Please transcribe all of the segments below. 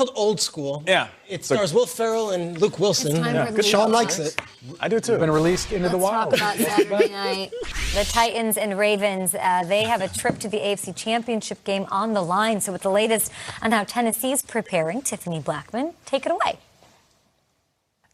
called Old School. Yeah. It stars Will Ferrell and Luke Wilson. Sean likes it. I do too. Been released into the wild. Let's talk about Saturday night. The Titans and Ravens, they have a trip to the AFC Championship game on the line. So with the latest on how Tennessee's preparing, Tiffany Blackman, take it away.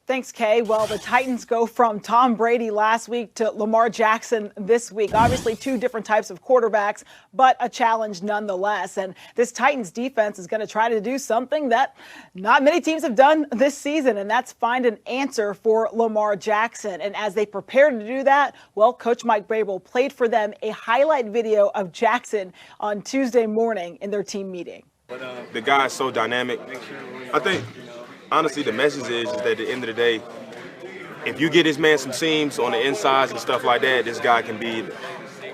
Thanks, Kay. Well, the Titans go from Tom Brady last week to Lamar Jackson this week. Obviously, two different types of quarterbacks, but a challenge nonetheless. And this Titans defense is going to try to do something that not many teams have done this season, and that's find an answer for Lamar Jackson. And as they prepare to do that, well, Coach Mike Vrabel played for them a highlight video of Jackson on Tuesday morning in their team meeting. The guy is so dynamic. I think, honestly, the message is that at the end of the day, if you get this man some seams on the insides and stuff like that, this guy can be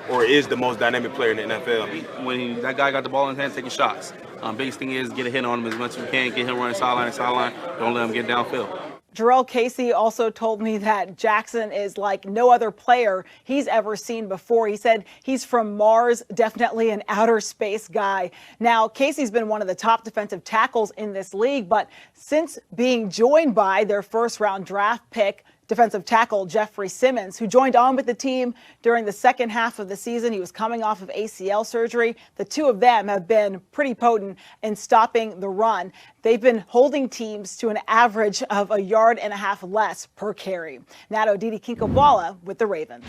or is the most dynamic player in the NFL. When that guy got the ball in his hand, taking shots. Biggest thing is get a hit on him as much as you can, get him running sideline to sideline. Don't let him get downfield. Jarrell Casey also told me that Jackson is like no other player he's ever seen before. He said he's from Mars, definitely an outer space guy. Now, Casey's been one of the top defensive tackles in this league, but since being joined by their first-round draft pick, defensive tackle Jeffrey Simmons, who joined on with the team during the second half of the season. He was coming off of ACL surgery. The two of them have been pretty potent in stopping the run. They've been holding teams to an average of 1.5 yards less per carry. Nato Didi Kinkabwala with the Ravens.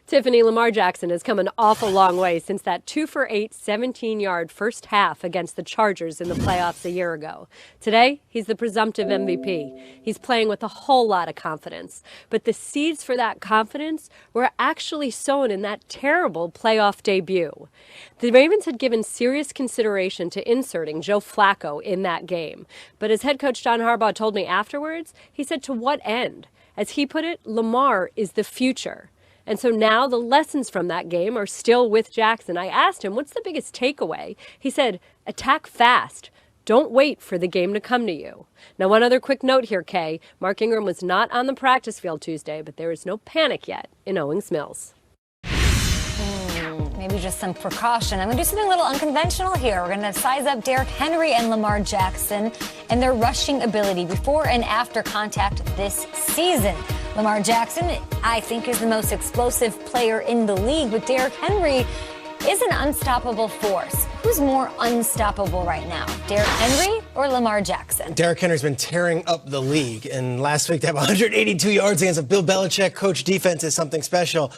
Tiffany, Lamar Jackson has come an awful long way since that 2-for-8, 17-yard first half against the Chargers in the playoffs a year ago. Today, he's the presumptive MVP. He's playing with a whole lot of confidence. But the seeds for that confidence were actually sown in that terrible playoff debut. The Ravens had given serious consideration to inserting Joe Flacco in that game. But as head coach John Harbaugh told me afterwards, he said, to what end? As he put it, Lamar is the future. And so now the lessons from that game are still with Jackson. I asked him, what's the biggest takeaway? He said, attack fast. Don't wait for the game to come to you. Now, one other quick note here, Kay. Mark Ingram was not on the practice field Tuesday, but there is no panic yet in Owings Mills. Maybe just some precaution. I'm going to do something a little unconventional here. We're going to size up Derrick Henry and Lamar Jackson and their rushing ability before and after contact this season. Lamar Jackson, I think, is the most explosive player in the league, but Derrick Henry is an unstoppable force. Who's more unstoppable right now, Derrick Henry or Lamar Jackson? Derrick Henry's been tearing up the league, and last week to have 182 yards against a Bill Belichick coach defense is something special.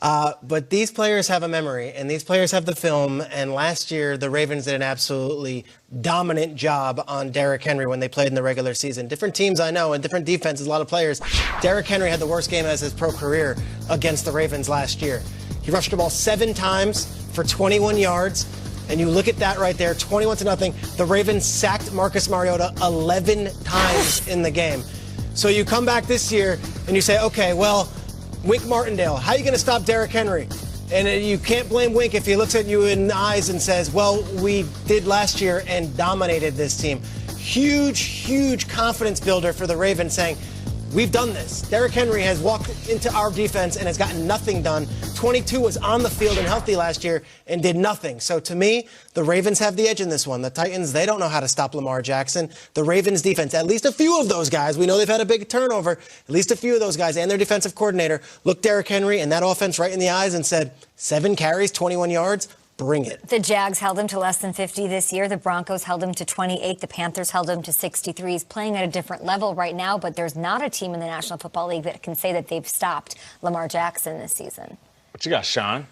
But these players have a memory, and these players have the film. And last year, the Ravens did an absolutely dominant job on Derrick Henry when they played in the regular season. Different teams, I know, and different defenses, a lot of players. Derrick Henry had the worst game as his pro career against the Ravens last year. He rushed the ball 7 times for 21 yards. And you look at that right there, 21-0. The Ravens sacked Marcus Mariota 11 times in the game. So you come back this year and you say, okay, well, Wink Martindale, how are you going to stop Derrick Henry? And you can't blame Wink if he looks at you in the eyes and says, well, we did last year and dominated this team. Huge, huge confidence builder for the Ravens saying, we've done this. Derrick Henry has walked into our defense and has gotten nothing done. 22 was on the field and healthy last year and did nothing. So to me, the Ravens have the edge in this one. The Titans, they don't know how to stop Lamar Jackson. The Ravens defense, at least a few of those guys, we know they've had a big turnover, at least a few of those guys and their defensive coordinator looked Derrick Henry and that offense right in the eyes and said, 7 carries, 21 yards. Bring it. The Jags held him to less than 50 this year. The Broncos held him to 28. The Panthers held him to 63. He's playing at a different level right now, but there's not a team in the National Football League that can say that they've stopped Lamar Jackson this season. What you got, Sean?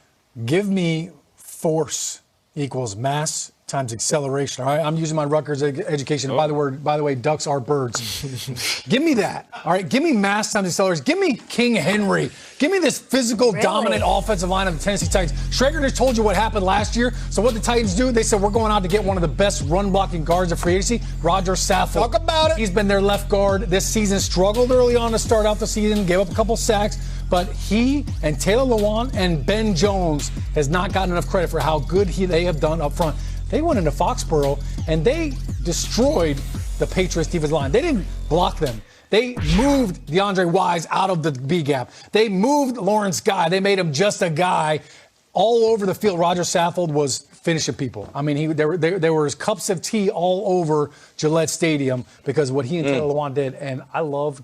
Give me force equals mass times acceleration. All right, I'm using my Rutgers education. By the way, ducks are birds. Give me that. All right, give me mass times acceleration. Give me King Henry. Give me this physical, dominant offensive line of the Tennessee Titans. Schrager just told you what happened last year. So what the Titans do, they said, we're going out to get one of the best run-blocking guards of free agency, Roger Saffold. Talk about it. He's been their left guard this season, struggled early on to start out the season, gave up a couple sacks. But he and Taylor Lewan and Ben Jones has not gotten enough credit for how good they have done up front. They went into Foxborough, and they destroyed the Patriots defensive line. They didn't block them. They moved DeAndre Wise out of the B gap. They moved Lawrence Guy. They made him just a guy all over the field. Roger Saffold was finishing people. I mean, there was cups of tea all over Gillette Stadium because of what he and Taylor Lewan did. And I love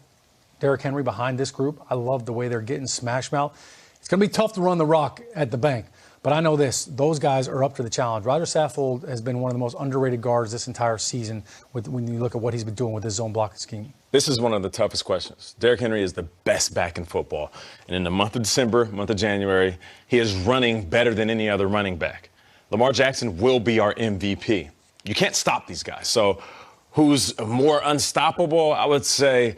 Derrick Henry behind this group. I love the way they're getting smash mouth. It's going to be tough to run the rock at the bank. But I know this, those guys are up to the challenge. Roger Saffold has been one of the most underrated guards this entire season when you look at what he's been doing with his zone blocking scheme. This is one of the toughest questions. Derrick Henry is the best back in football. And in the month of December, month of January, he is running better than any other running back. Lamar Jackson will be our MVP. You can't stop these guys. So who's more unstoppable? I would say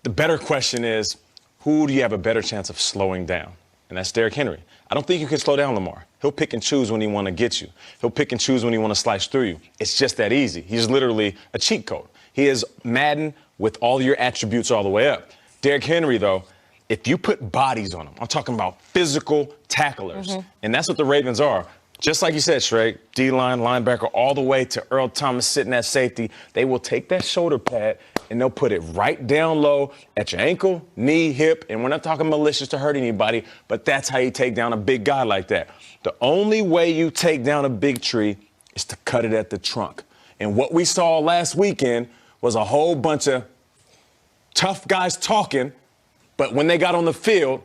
the better question is, who do you have a better chance of slowing down? And that's Derrick Henry. I don't think you can slow down Lamar. He'll pick and choose when he want to get you. He'll pick and choose when he want to slice through you. It's just that easy. He's literally a cheat code. He is Madden with all your attributes all the way up. Derrick Henry, though, if you put bodies on him, I'm talking about physical tacklers, and that's what the Ravens are. Just like you said, Shrek, D-line, linebacker, all the way to Earl Thomas sitting at safety, they will take that shoulder pad and they'll put it right down low at your ankle, knee, hip, and we're not talking malicious to hurt anybody, but that's how you take down a big guy like that. The only way you take down a big tree is to cut it at the trunk. And what we saw last weekend was a whole bunch of tough guys talking, but when they got on the field,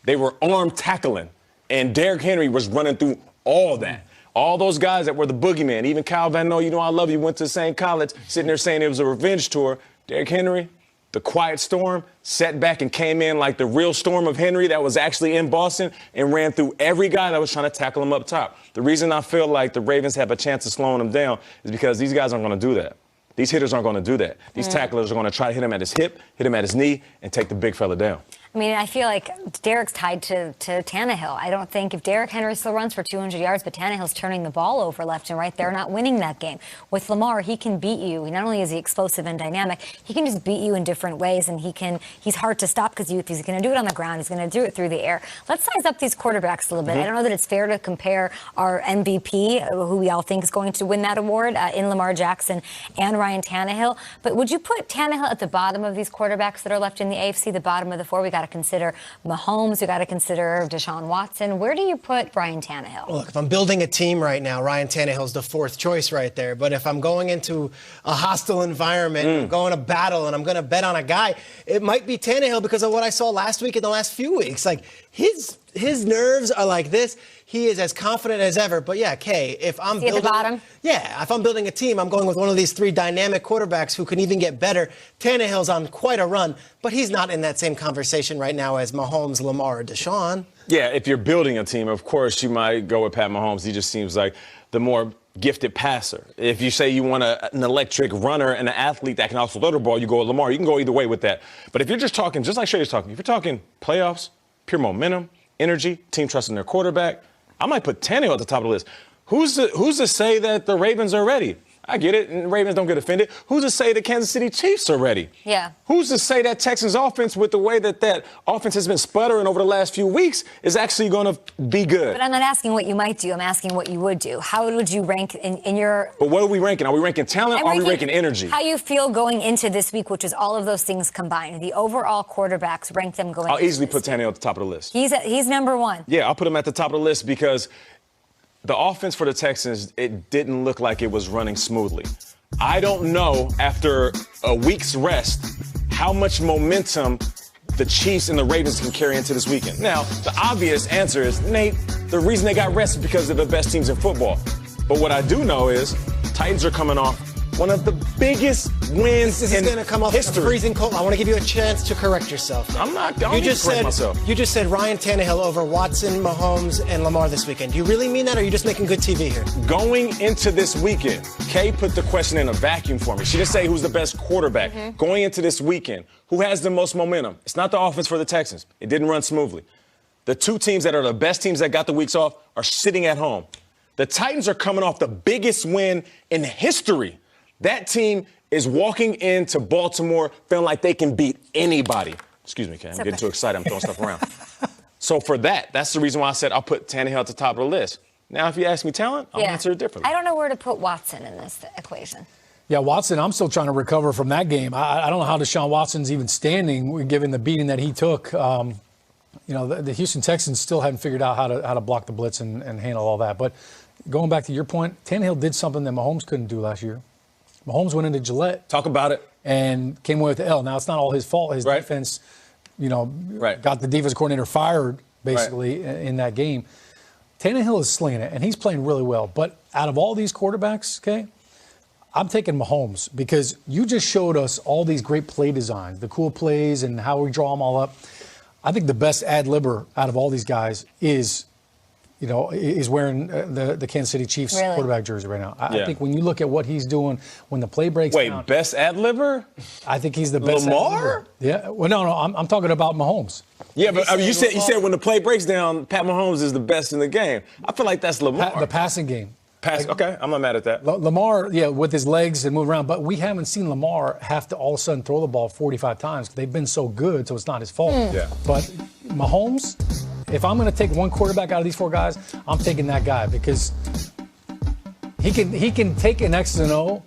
they were arm tackling, and Derrick Henry was running through all that. All those guys that were the boogeyman, even Kyle Van Noy, you know I love you, went to the same college, sitting there saying it was a revenge tour. Derrick Henry, the quiet storm, sat back and came in like the real storm of Henry that was actually in Boston and ran through every guy that was trying to tackle him up top. The reason I feel like the Ravens have a chance of slowing him down is because these guys aren't going to do that. These hitters aren't going to do that. These tacklers are going to try to hit him at his hip, hit him at his knee, and take the big fella down. I mean, I feel like Derrick's tied to Tannehill. I don't think if Derrick Henry still runs for 200 yards, but Tannehill's turning the ball over left and right, they're not winning that game. With Lamar, he can beat you. Not only is he explosive and dynamic, he can just beat you in different ways, and he's hard to stop because he's going to do it on the ground. He's going to do it through the air. Let's size up these quarterbacks a little bit. I don't know that it's fair to compare our MVP, who we all think is going to win that award, in Lamar Jackson and Ryan Tannehill. But would you put Tannehill at the bottom of these quarterbacks that are left in the AFC, the bottom of the four? We got to consider Mahomes. We got to consider Deshaun Watson. Where do you put Ryan Tannehill? Look, if I'm building a team right now, Ryan Tannehill's the fourth choice right there. But if I'm going into a hostile environment, I'm going to battle, and I'm going to bet on a guy, it might be Tannehill because of what I saw last week in the last few weeks. Like, his nerves are like this. He is as confident as ever. But yeah, Kay, if I'm building, at the bottom? Yeah, if I'm building a team, I'm going with one of these three dynamic quarterbacks who can even get better. Tannehill's on quite a run, but he's not in that same conversation right now as Mahomes, Lamar, or Deshaun. Yeah, if you're building a team, of course you might go with Pat Mahomes. He just seems like the more gifted passer. If you say you want an electric runner and an athlete that can also throw the ball, you go with Lamar. You can go either way with that. But if you're just talking, just like Shay's talking, if you're talking playoffs, pure momentum, energy, team trusting their quarterback, I might put Tannehill at the top of the list. Who's to say that the Ravens are ready? I get it, and Ravens don't get offended. Who's to say the Kansas City Chiefs are ready? Yeah. Who's to say that Texans offense, with the way that offense has been sputtering over the last few weeks, is actually going to be good? But I'm not asking what you might do. I'm asking what you would do. How would you rank in your... But what are we ranking? Are we ranking talent or are we ranking energy? How you feel going into this week, which is all of those things combined. The overall quarterbacks, rank them going I'll into easily this put week. Tannehill at the top of the list. He's number one. Yeah, I'll put him at the top of the list because the offense for the Texans, it didn't look like it was running smoothly. I don't know, after a week's rest, how much momentum the Chiefs and the Ravens can carry into this weekend. Now, the obvious answer is, Nate, the reason they got rest is because they're the best teams in football. But what I do know is Titans are coming off one of the biggest wins This in is going to come off history. freezing cold. I want to give you a chance to correct yourself. I'm not going to correct myself. You just said Ryan Tannehill over Watson, Mahomes, and Lamar this weekend. Do you really mean that, or are you just making good TV here? Going into this weekend, Kay put the question in a vacuum for me. She didn't say who's the best quarterback. Going into this weekend, who has the most momentum? It's not the offense for the Texans. It didn't run smoothly. The two teams that are the best teams that got the weeks off are sitting at home. The Titans are coming off the biggest win in history. That team is walking into Baltimore feeling like they can beat anybody. Excuse me, Kay. I'm getting too excited. I'm throwing stuff around. So for that's the reason why I said I'll put Tannehill at the top of the list. Now, if you ask me talent, I'll answer it differently. I don't know where to put Watson in this equation. Yeah, Watson, I'm still trying to recover from that game. I don't know how Deshaun Watson's even standing, given the beating that he took. The Houston Texans still haven't figured out how to block the blitz and handle all that. But going back to your point, Tannehill did something that Mahomes couldn't do last year. Mahomes went into Gillette. Talk about it. And came away with the L. Now, it's not all his fault. His Right. defense, got the defense coordinator fired, basically, in that game. Tannehill is slinging it, and he's playing really well. But out of all these quarterbacks, okay, I'm taking Mahomes because you just showed us all these great play designs, the cool plays and how we draw them all up. I think the best ad-libber out of all these guys is wearing the Kansas City Chiefs quarterback jersey right now. I think when you look at what he's doing, when the play breaks down. Wait, best ad-libber? I think he's the best Lamar? Yeah. Well, no, I'm talking about Mahomes. Yeah, but you said when the play breaks down, Pat Mahomes is the best in the game. I feel like that's Lamar. The passing game. Okay, I'm not mad at that. Lamar, with his legs and move around, but we haven't seen Lamar have to all of a sudden throw the ball 45 times. They've been so good, so it's not his fault. Yeah. But Mahomes, if I'm going to take one quarterback out of these four guys, I'm taking that guy because he can take an X and O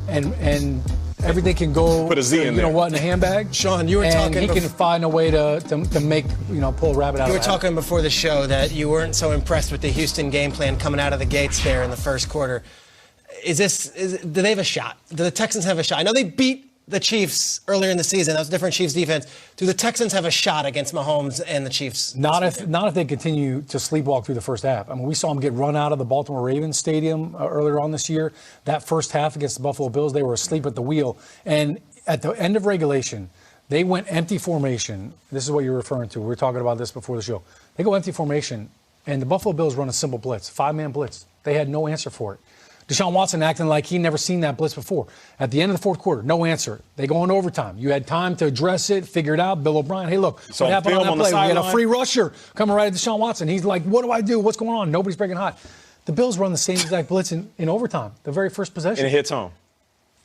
and everything can go. Put a Z in there. You know what, in a handbag. Sean, you were talking. And he can find a way to make, pull a rabbit out of the hat. You were talking before the show that you weren't so impressed with the Houston game plan coming out of the gates there in the first quarter. Do they have a shot? Do the Texans have a shot? I know they beat the Chiefs earlier in the season. That was a different Chiefs defense. Do the Texans have a shot against Mahomes and the Chiefs? Not if they continue to sleepwalk through the first half. I mean, we saw them get run out of the Baltimore Ravens stadium earlier on this year. That first half against the Buffalo Bills, they were asleep at the wheel. And at the end of regulation, they went empty formation. This is what you're referring to. We were talking about this before the show. They go empty formation, and the Buffalo Bills run a simple blitz, 5-man blitz. They had no answer for it. Deshaun Watson acting like he'd never seen that blitz before. At the end of the fourth quarter, no answer. They go into overtime. You had time to address it, figure it out. Bill O'Brien, hey, look, So what happened on that play? We had a free line? rusher coming right at Deshaun Watson. He's like, what do I do? What's going on? Nobody's breaking hot. The Bills run the same exact blitz in overtime, the very first possession. And it hits home.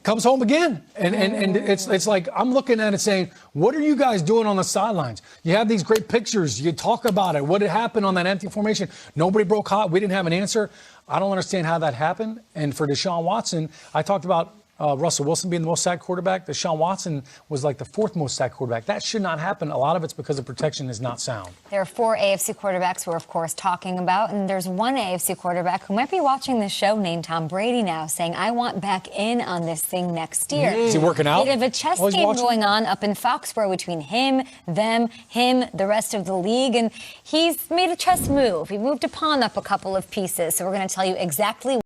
Comes home again. And it's like, I'm looking at it saying, what are you guys doing on the sidelines? You have these great pictures. You talk about it. What had happened on that empty formation? Nobody broke hot. We didn't have an answer. I don't understand how that happened. And for Deshaun Watson, I talked about Russell Wilson being the most sacked quarterback. Deshaun Watson was like the fourth most sacked quarterback. That should not happen. A lot of it's because the protection is not sound. There are 4 AFC quarterbacks we're, of course, talking about. And there's one AFC quarterback who might be watching this show named Tom Brady now saying, I want back in on this thing next year. Is he working out? They have a chess game going on up in Foxborough between him, the rest of the league. And he's made a chess move. He moved a pawn up a couple of pieces. So we're going to tell you exactly